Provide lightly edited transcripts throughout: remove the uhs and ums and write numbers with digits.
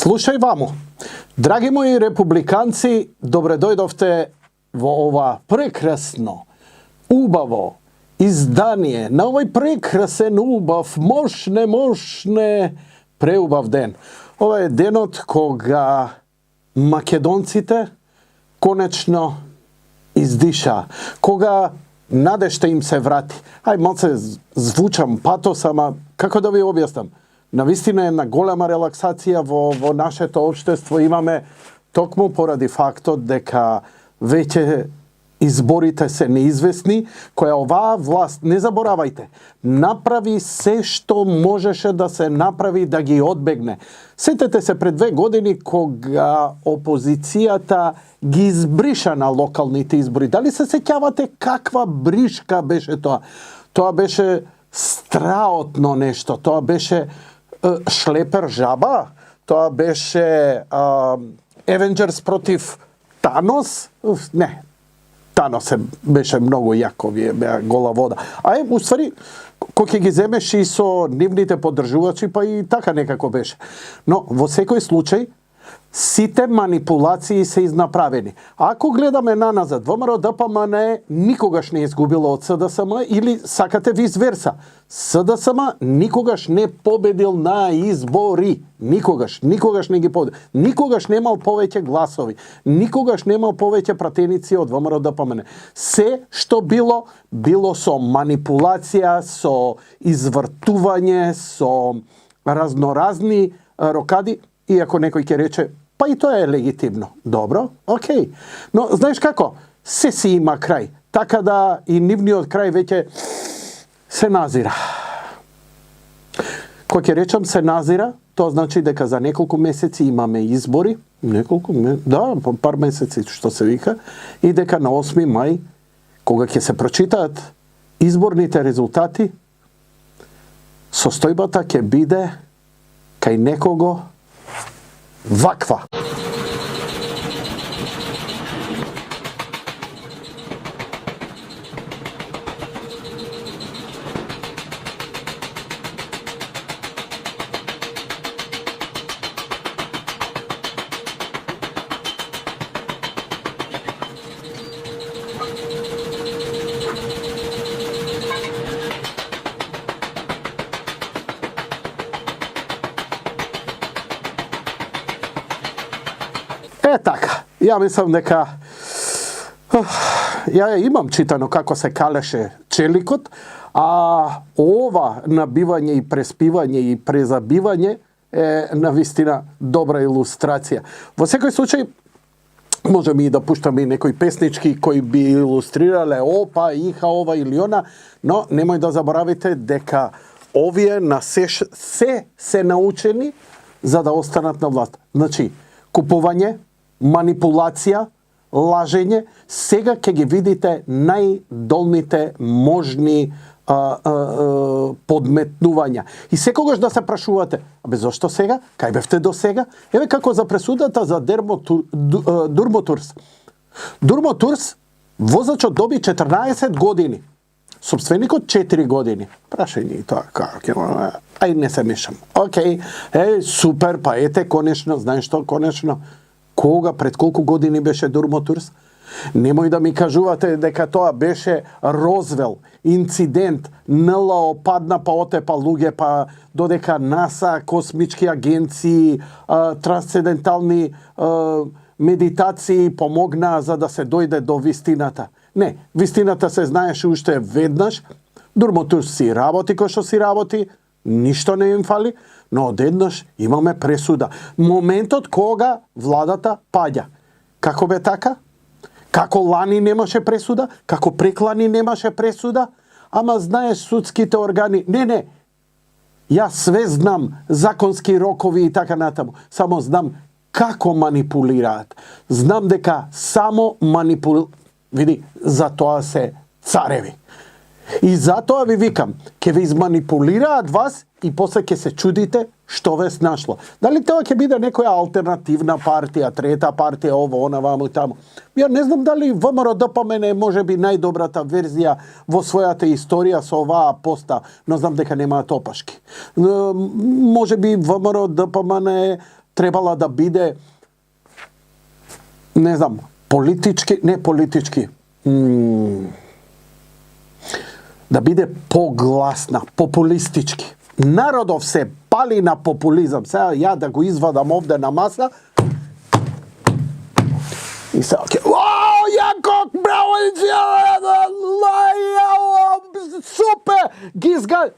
Слушај ваму. Драги мои републиканци, добре дојдовте во ова прекрасно, убаво издание на овој прекрасен, убав, мощне, преубав ден. Ова е денот кога македонците конечно издиша, кога надежта им се врати. Ај, малце звучам патос, ама како да ви објаснам? Навистина е една голема релаксација во нашето општество. Имаме токму поради фактот дека веќе изборите се неизвестни, која оваа власт, не заборавајте, направи се што можеше да се направи да ги одбегне. Сетете се пред 2 години кога опозицијата ги избриша на локалните избори. Дали се сеќавате каква бришка беше тоа? Тоа беше страотно нешто. Тоа беше шлепер жаба. Тоа беше Avengers против Танос. Не, Танос беше многу јако, беа гола вода. А уствари, кој ќе ги земеш и со нивните поддржувачи, па и така некако беше. Но во секој случај, сите манипулации се изнаправени. Ако гледаме наназад, ВМРО-ДПМН никогаш не изгубило од СДСМ или сакате виз верса. СДСМ никогаш не победил на избори. Никогаш не ги победил. Никогаш немал повеќе гласови. Никогаш немал повеќе пратеници од ВМРО-ДПМН. Се што било со манипулација, со извртување, со разноразни рокади. Иако некој ќе рече, па и тоа е легитимно. Добро, окей. Но знаеш како? Се си има крај. Така да и нивниот крај веќе се назира. Кој ќе речам се назира, тоа значи дека за неколку месеци имаме избори, пар месеци што се вика, и дека на 8 мај, кога ќе се прочитаат изборните резултати, состојбата ќе биде кај некого ваква. Така, ја мислам дека ја имам читано како се калеше челикот, а ова набивање и преспивање и презабивање е навистина добра илустрација. Во секој случај, можеме и да пуштаме и некои песнички кои би илустрирале опа, иха, ова или она, но немој да заборавите дека овие на се научени за да останат на власт. Значи, купување, манипулација, лажење, сега ќе ги видите најдолните можни подметнувања. И секогаш да се прашувате, зошто сега? Кај бевте до сега? Еве како за пресудата за Дурмотурс. Дурмотурс, возачот доби 14 години. Собственикот 4 години. Прашање и тоа како, ај не се мешам. Океј, супер, па ете, конечно, знаеш што, конечно, кога, пред колку години беше Дурмотурс? Немој да ми кажувате дека тоа беше Розвел, инцидент, НЛО падна па отепа луѓе, па додека НАСА, космички агенции, трансцендентални медитации помогнаа за да се дојде до вистината. Не, вистината се знаеше уште веднаш. Дурмотурс си работи кој што си работи, ништо не им фали, но одеднаш имаме пресуда. Моментот кога владата паѓа. Како бе така? Како лани немаше пресуда? Како преклани немаше пресуда? Ама знаеш судските органи. Не. Јас све знам, законски рокови и така натаму. Само знам како манипулираат. Знам дека само Види, за тоа се цареви. И затоа ви викам, ќе ви изманипулираат вас и после ќе се чудите што ве снашло. Дали тоа ќе биде некоја алтернативна партија, трета партија, ово, она, ваму и таму. Ја не знам дали ВМРО-ДПМН може би најдобрата верзија во својата историја со оваа поста, но знам дека немаат опашки. Може би ВМРО-ДПМН требала да биде, не знам, политички, да биде погласна, популистички. Народов се пали на популизам. Сега ја да го извадам овде на маса и сега Јаков, браво, супер, ги изга...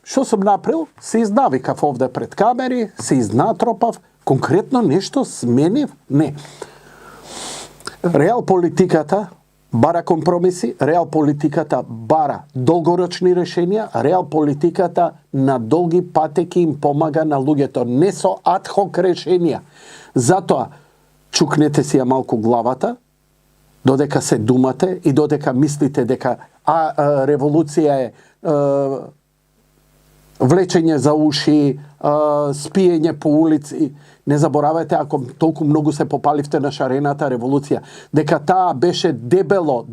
Што сум направил? Се изнавикав овде пред камери, се изнатропав, конкретно нешто сменив? Не. Реал политиката бара компромиси, реал политиката бара долгорочни решенија, реал политиката на долги патеки им помага на луѓето, не со адхок решенија. Затоа, чукнете си ја малку главата, додека се думате и додека мислите дека револуција е влечење за уши, спиење по улици. Не заборавајте, ако толку многу се попаливте на шарената револуција, дека таа беше дебело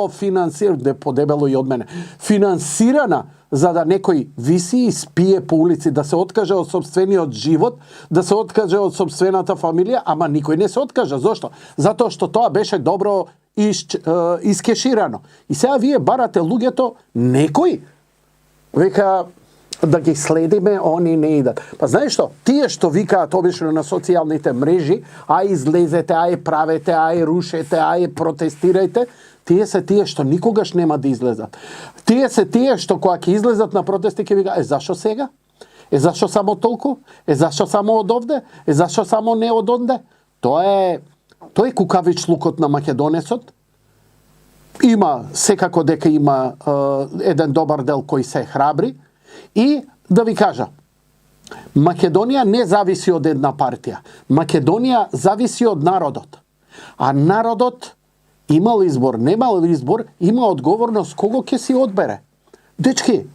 финансирана, подебело и од мене, финансирана за да некој виси и спие по улици, да се откаже од сопствениот живот, да се откаже од сопствената фамилија, ама никој не се откажа. Зошто? Затоа што тоа беше добро искеширано. И сега вие барате луѓето, некој века да ги следиме, они не идат. Па знаеш што? Тие што викаат обично на социјалните мрежи, ај излезете, ај правете, ај рушете, ај протестирајте, тие се тие што никогаш нема да излезат. Тие се тие што кога ќе излезат на протести ќе вика, зашо сега? Зашо само толку? Зашо само од овде? Зашо само не од онде? Тоа е кукавичлукот на македонецот. Има, секако дека има еден добар дел кој се храбри. И да ви кажа, Македонија не зависи од една партија. Македонија зависи од народот. А народот имал избор, немал избор, има одговорност кого ќе си одбере. Дечки,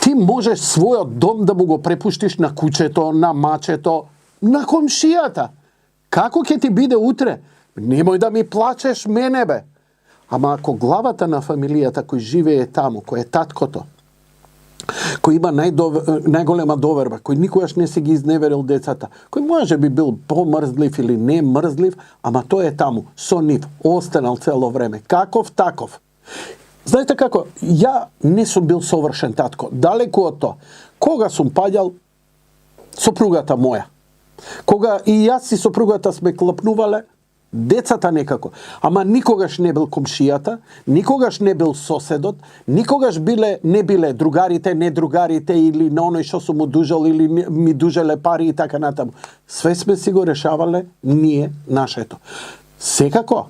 ти можеш својот дом да му го препуштиш на кучето, на мачето, на комшијата. Како ќе ти биде утре? Немој да ми плачеш мене, бе. Ама ако главата на фамилијата кој живее таму, кој е таткото, кој има најголема доверба, кој никогаш не си ги изневерил децата, кој може би бил помрзлив или не мрзлив, ама тој е таму, со нив, останал цело време. Каков таков. Знаете како, ја не сум бил совршен татко, далеку од тоа. Кога сум паѓал, сопругата моја, кога и јас и сопругата сме клапнувале, децата некако, ама никогаш не бил комшијата, никогаш не бил соседот, никогаш не биле другарите, не другарите или на оној што сум му дужал или ми дужеле пари и така натаму. Све сме си го решавале ние нашето. Секако,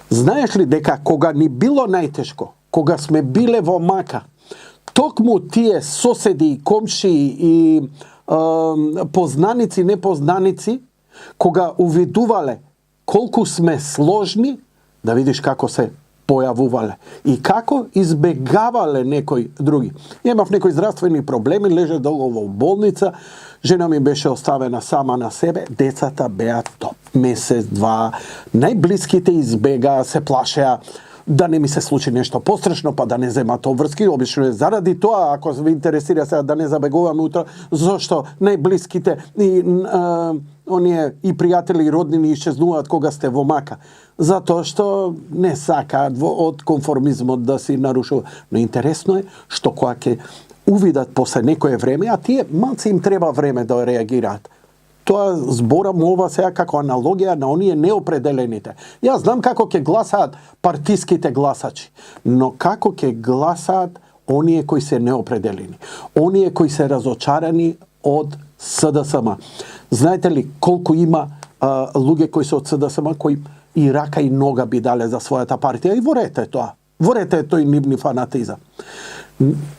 знаеш ли дека кога ни било најтешко, кога сме биле во мака, токму тие соседи, комшии и познаници, непознаници, кога увидувале колку сме сложни, да видиш како се појавувале и како избегавале некои други. Имав некои здравствени проблеми, леже долго во болница, жена ми беше оставена сама на себе, децата беа топ. Месец, два, најблиските избегаа, се плашеа да не ми се случи нешто пострашно, па да не земат обврски. Обично е заради тоа, ако ви интересира сега да не забегуваме утро, зашто најблиските и оние и пријатели и роднини исчезнуваат кога сте во мака. Затоа што не сакаат од конформизмот да си нарушува. Но интересно е што кога ќе увидат после некое време, а тие малци им треба време да реагираат. Тоа зборам ова сега како аналогија на оние неопределените. Јас знам како ќе гласаат партиските гласачи, но како ќе гласаат оние кои се неопределени, оние кои се разочарани од СДСМ. Знаете ли колку има луѓе кои се од СДСМ кои и рака и нога би дале за својата партија и ворете тоа. Ворете тој нивни фанатизам.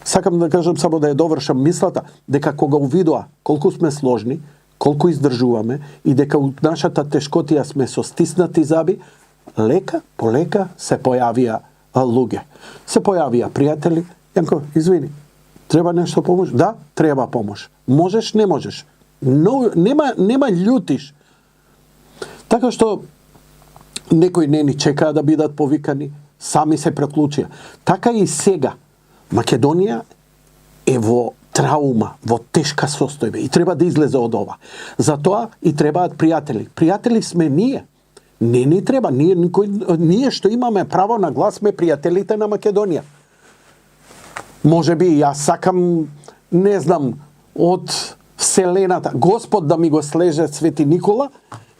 Сакам да кажам само да ја довршам мислата дека кога увидоа колку сме сложни, колку издржуваме и дека од нашата тешкотија сме со стиснати заби, лека по лека се појавија луѓе. Се појавија пријатели. Јанко, извини, треба нешто помош? Да, треба помош. Можеш, не можеш. Но нема љутиш. Така што некои не ни чекаа да бидат повикани, сами се преклучија. Така и сега Македонија е во траума, во тешка состојба и треба да излезе од ова. Затоа и требаат пријатели. Пријатели сме ние. Не ни треба, ние што имаме право на глас сме пријателите на Македонија. Може би јас сакам, не знам, од Вселената, Господ да ми го слеже Свети Никола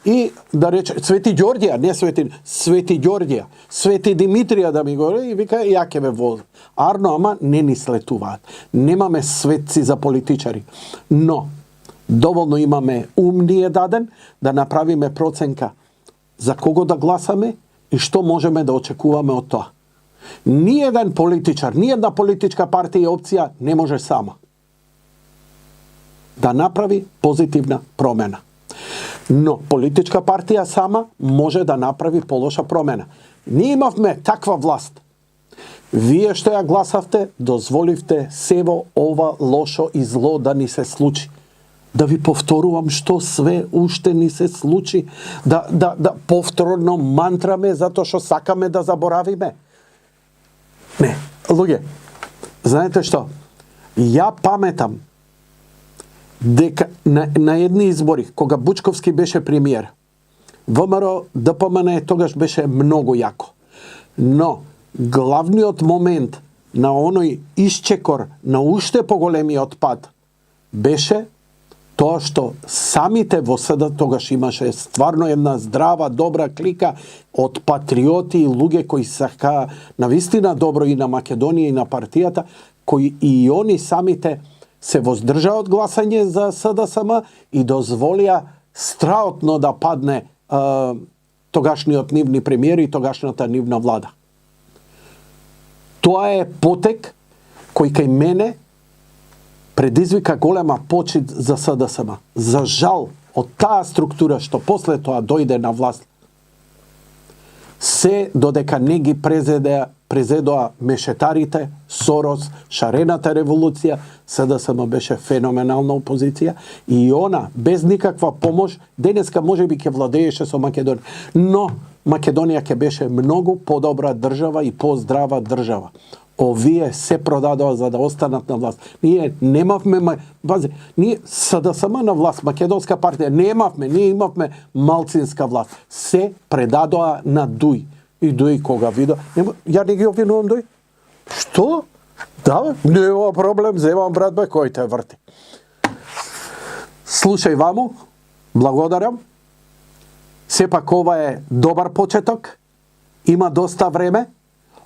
и да рече Свети Ѓорѓија, не Свети Ѓорѓија, Свети Димитрија да ми го и вика ја ќе ве возам. Арно, ама не ни слетуваат. Немаме светци за политичари. Но доволно имаме ум ни е даден да направиме проценка за кого да гласаме и што можеме да очекуваме од тоа. Ниеден политичар, ниедна политичка партија и опција не може сама да направи позитивна промена. Но политичка партија сама може да направи полоша промена. Ние имавме таква власт. Вие што ја гласавте, дозволивте сево ова лошо и зло да ни се случи. Да ви повторувам што све уште ни се случи, да повторно мантраме затоа што сакаме да заборавиме. Не, луѓе, знаете што? Ја паметам дека на едни избори, кога Бучковски беше премиер, ВМРО ДПМН тогаш беше многу јако. Но главниот момент на оној исчекор на уште поголемиот пад беше тоа што самите во СД тогаш имаше стварно една здрава, добра клика од патриоти и луѓе кои сака навистина добро и на Македонија и на партијата, кои и они самите се воздржаа од гласање за СДСМ и дозволија страотно да падне тогашниот нивни премиер и тогашната нивна влада. Тоа е потек кој кај мене предизвика голема почит за СДСМ. За жал, од таа структура што после тоа дојде на власт, се додека не ги презедоа мешетарите, Сорос, шарената револуција, СДСМ беше феноменална опозиција и она, без никаква помош, денеска може би ќе владееше со Македонија. Но Македонија ќе беше многу подобра држава и поздрава држава. Овие се продадоа за да останат на власт. Ние немавме, ние СДСМ на власт, Македонска партија немавме, ние имавме малцинска власт. Се предадоа на Дуј. И Дуј кога видо, ја не ги обвинувам Дуј. Што? Да, не е проблем, земам брат бе, кој те врти. Слушај ваму, благодарам. Сепак ова е добар почеток, има доста време.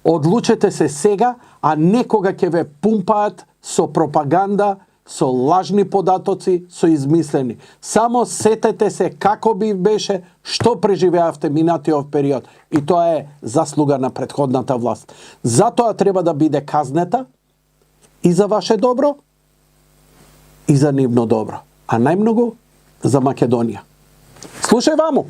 Одлучете се сега, а некога ќе ве пумпаат со пропаганда, со лажни податоци, со измислени. Само сетете се како би беше, што преживеавте минатиот период. И тоа е заслуга на претходната власт. Затоа треба да биде казнета и за ваше добро, и за нивно добро. А најмногу за Македонија. Слушај ваму!